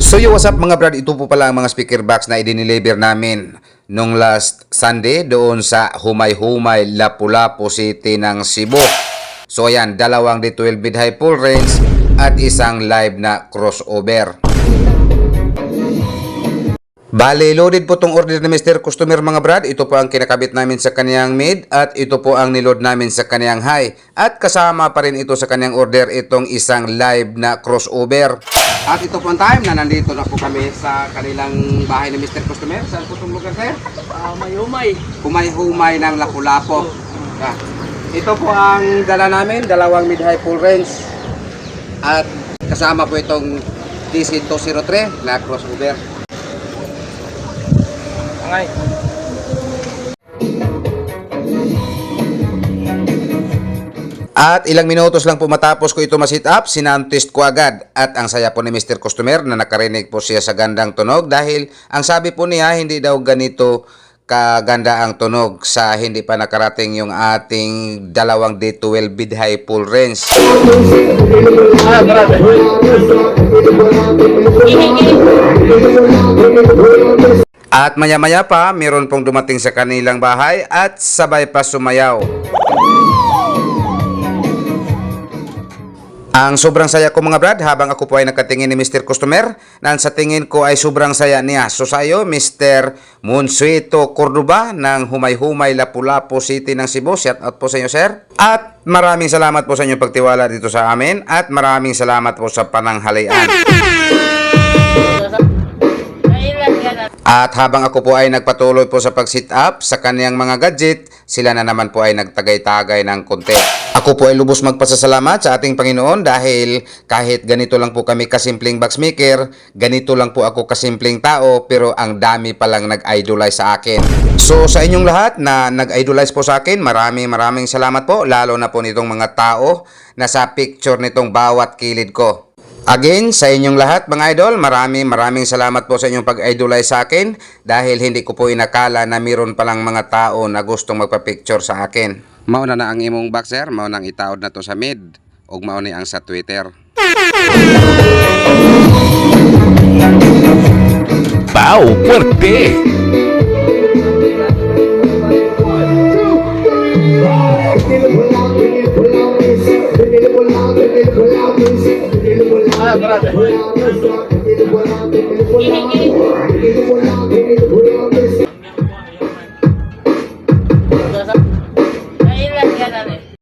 So yo, what's up mga brad, ito po pala ang mga speaker box na i-deliver namin nung last Sunday doon sa Humay-Humay, Lapu-Lapu City ng Cebu. So ayan, dalawang D12 mid high full range at isang live na crossover. Bale, loaded po tong order ni Mr. Customer mga brad. Ito po ang kinakabit namin sa kaniyang mid at ito po ang niload namin sa kaniyang high. At kasama pa rin ito sa kaniyang order itong isang live na crossover. At ito po ang time na nandito na po kami sa kanilang bahay ni Mr. Customer. Saan po itong lugar sir? Humay-humay. Humay-humay ng Lapu-Lapu. Ito po ang dala namin, dalawang mid high full range. At kasama po itong DC203 na crossover. Angay. At ilang minutos lang po matapos ko ito ma-sit up, sinantest ko agad. At ang saya po ni Mr. Customer na nakarinig po siya sa gandang tunog dahil ang sabi po niya hindi daw ganito kaganda ang tunog sa hindi pa nakarating yung ating dalawang D12 mid high full range. At maya-maya pa, meron pong dumating sa kanilang bahay at sabay pa sumayaw. Ang sobrang saya ko mga brad habang ako po ay nakatingin ni Mr. Customer na sa tingin ko ay sobrang saya niya. So sayo, Mr. Monsueto Cordoba ng Humay-Humay, Lapu-Lapu City ng Cebu. Shout out po sa inyo sir. At maraming salamat po sa inyong pagtiwala dito sa amin at maraming salamat po sa pananghalian. At habang ako po ay nagpatuloy po sa pag-sit up sa kaniyang mga gadget, sila na naman po ay nagtagay-tagay ng konti. Ako po ay lubos magpasasalamat sa ating Panginoon dahil kahit ganito lang po kami kasimpleng boxmaker, ganito lang po ako kasimpleng tao, pero ang dami palang nag-idolize sa akin. So sa inyong lahat na nag-idolize po sa akin, maraming salamat po, lalo na po nitong mga tao na sa picture nitong bawat kilid ko. Again, sa inyong lahat mga idol, maraming salamat po sa inyong pag-idolize sa akin dahil hindi ko po inakala na mayroon palang mga tao na gustong magpa-picture sa akin. Mauna na ang imong boxer, maunang itaod na to sa mid ug mauni ang sa Twitter. Pau fuerte. Kailan ka na rin?